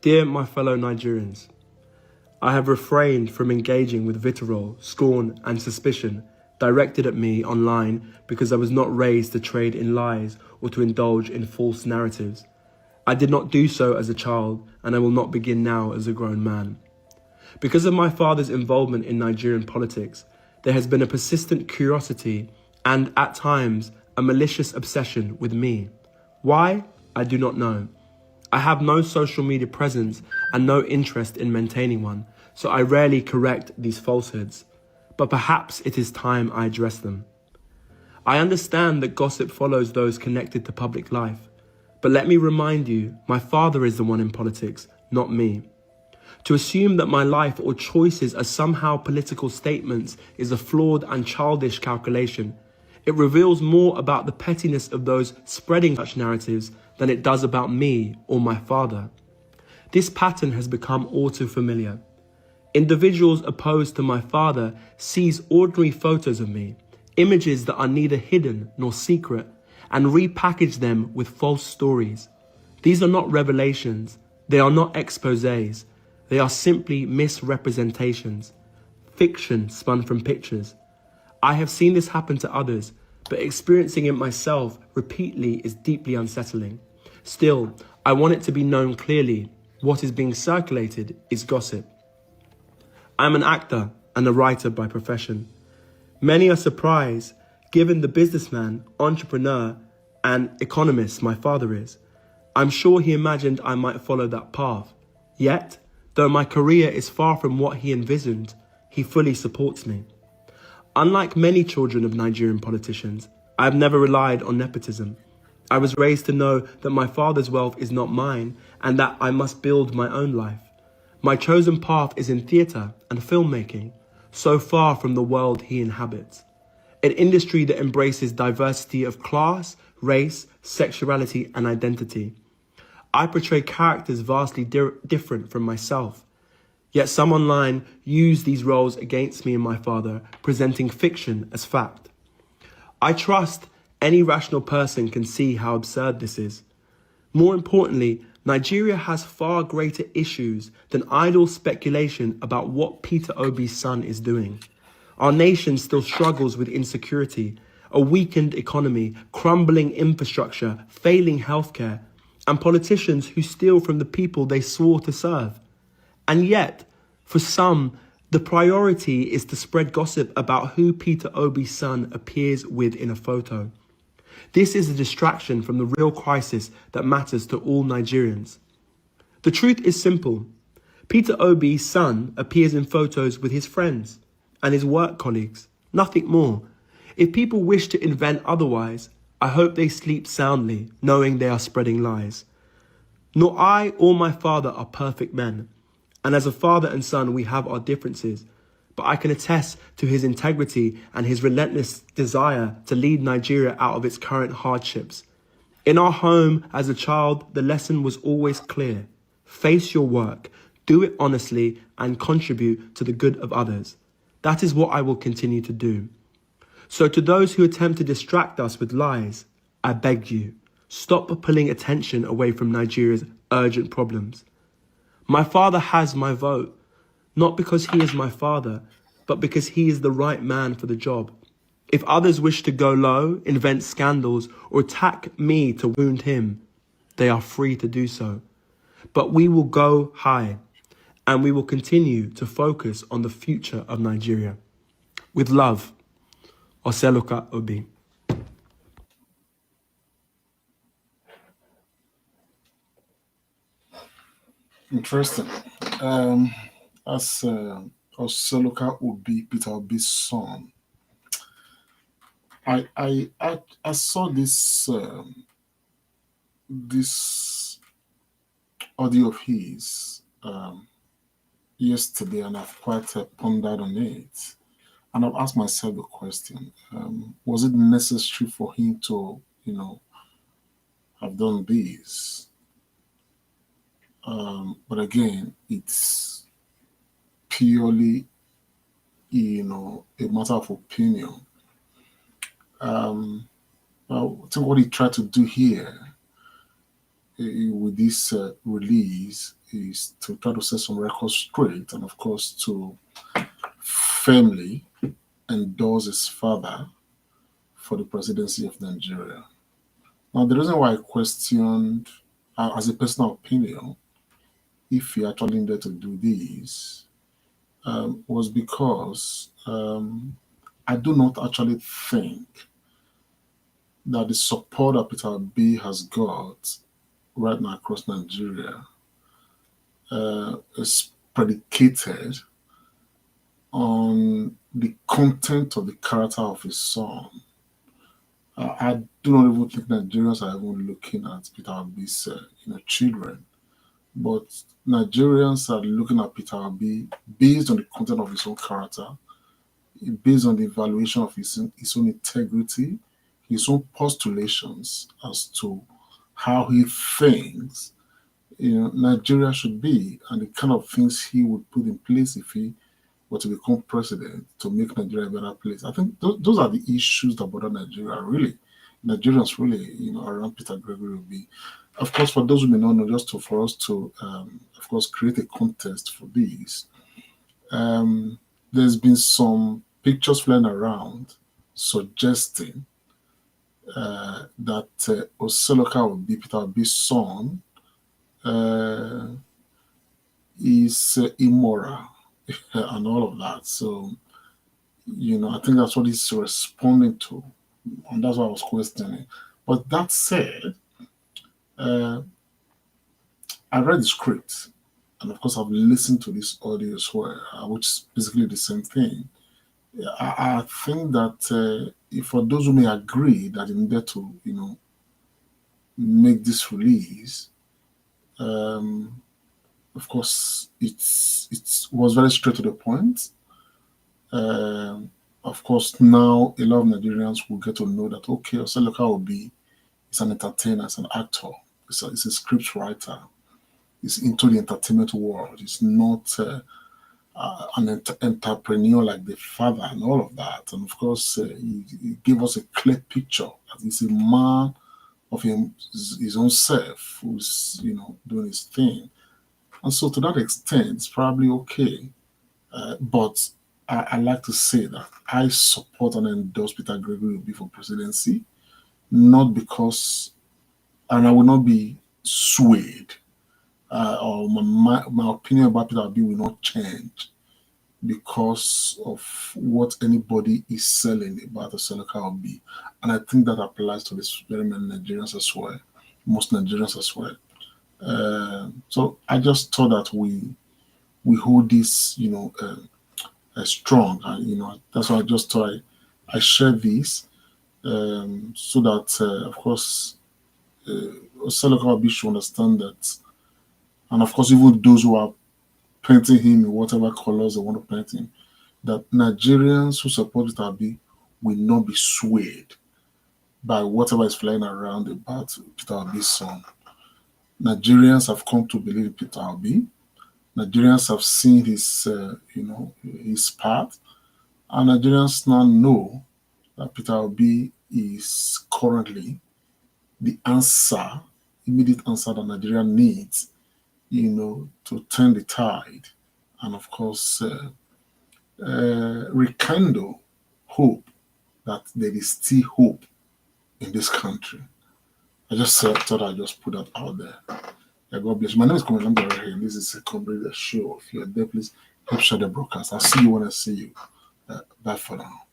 Dear my fellow Nigerians, I have refrained from engaging with vitriol, scorn and suspicion directed at me online because I was not raised to trade in lies or to indulge in false narratives. I did not do so as a child, and I will not begin now as a grown man. Because of my father's involvement in Nigerian politics, there has been a persistent curiosity and, at times, a malicious obsession with me. Why? I do not know. I have no social media presence and no interest in maintaining one, so I rarely correct these falsehoods. But perhaps it is time I address them. I understand that gossip follows those connected to public life, but let me remind you, my father is the one in politics, not me. To assume that my life or choices are somehow political statements is a flawed and childish calculation. It reveals more about the pettiness of those spreading such narratives than it does about me or my father. This pattern has become all too familiar. Individuals opposed to my father seize ordinary photos of me, images that are neither hidden nor secret, and repackage them with false stories. These are not revelations, they are not exposés, they are simply misrepresentations, fiction spun from pictures. I have seen this happen to others, but experiencing it myself repeatedly is deeply unsettling. Still, I want it to be known clearly, what is being circulated is gossip. I am an actor and a writer by profession. Many are surprised, given the businessman, entrepreneur, and economist my father is. I'm sure he imagined I might follow that path. Yet, though my career is far from what he envisioned, he fully supports me. Unlike many children of Nigerian politicians, I have never relied on nepotism. I was raised to know that my father's wealth is not mine and that I must build my own life. My chosen path is in theatre and filmmaking, so far from the world he inhabits. An industry that embraces diversity of class, race, sexuality and identity. I portray characters vastly different from myself. Yet some online use these roles against me and my father, presenting fiction as fact. I trust any rational person can see how absurd this is. More importantly, Nigeria has far greater issues than idle speculation about what Peter Obi's son is doing. Our nation still struggles with insecurity, a weakened economy, crumbling infrastructure, failing healthcare, and politicians who steal from the people they swore to serve. And yet, for some, the priority is to spread gossip about who Peter Obi's son appears with in a photo. This is a distraction from the real crisis that matters to all Nigerians. The truth is simple. Peter Obi's son appears in photos with his friends and his work colleagues, nothing more. If people wish to invent otherwise, I hope they sleep soundly, knowing they are spreading lies. Nor I or my father are perfect men. And as a father and son, we have our differences. But I can attest to his integrity and his relentless desire to lead Nigeria out of its current hardships. In our home, as a child, the lesson was always clear. Face your work, do it honestly, and contribute to the good of others. That is what I will continue to do. So to those who attempt to distract us with lies, I beg you, stop pulling attention away from Nigeria's urgent problems. My father has my vote, not because he is my father, but because he is the right man for the job. If others wish to go low, invent scandals, or attack me to wound him, they are free to do so. But we will go high, and we will continue to focus on the future of Nigeria. With love, Oseloka Obi. Interesting. As Oseloka Obi, Peter Obi's son, I saw this audio of his yesterday, and I've quite pondered on it. And I've asked myself the question: was it necessary for him to, have done this? But again, it's purely, a matter of opinion. I think what he tried to do here with this release is to try to set some records straight and, of course, to firmly endorse his father for the presidency of Nigeria. Now, the reason why I questioned, as a personal opinion, if he actually needed to do this was because I do not actually think that the support that Peter Obi has got right now across Nigeria is predicated on the content of the character of his son. I do not even think Nigerians are even looking at Peter Obi's children, but Nigerians are looking at Peter Obi based on the content of his own character, based on the evaluation of his own integrity, his own postulations as to how he thinks Nigeria should be, and the kind of things he would put in place if he were to become president to make Nigeria a better place. I think those are the issues that bother Nigeria, really. Nigerians really, around Peter Gregory will be. Of course, for those who may not know, just for us to, of course, create a context for this, there's been some pictures flying around suggesting that Oseloka Obi, Peter Obi's son, is immoral and all of that. So, I think that's what he's responding to, and that's what I was questioning. But that said, I read the script, and of course, I've listened to this audio as well, which is basically the same thing. I think that for those who may agree that he needed to, make this release, of course, it was very straight to the point. Of course, now a lot of Nigerians will get to know that, okay, Oseloka Obi is an entertainer, is an actor, is a script writer, is into the entertainment world. He's not an entrepreneur like the father and all of that. And of course, he gave us a clear picture that he's a man of his own self who's, doing his thing. And so to that extent, it's probably okay. But I like to say that I support and endorse Peter Gregory Obi for presidency, not because, and I will not be swayed, or my opinion about Peter Obi will not change because of what anybody is selling about Oseloka Obi. And I think that applies to this very many Nigerians as well, most Nigerians as well. So I just thought that we hold this, strong, and that's why I just thought I share this, so that of course Oseloka Obi should understand that, and of course even those who are painting him in whatever colors they want to paint him, that Nigerians who support Peter Obi will not be swayed by whatever is flying around about Peter Obi's son. Nigerians have come to believe in Peter Obi. Nigerians have seen his, his path, and Nigerians now know that Peter Obi is currently the answer, immediate answer that Nigeria needs, to turn the tide, and of course, rekindle hope that there is still hope in this country. I just thought I'd just put that out there. Yeah, God bless you. My name is Comrade Lambo here. This is a Comrade show. If you're there, please help share the broadcast. I'll see you when I see you. Bye for now.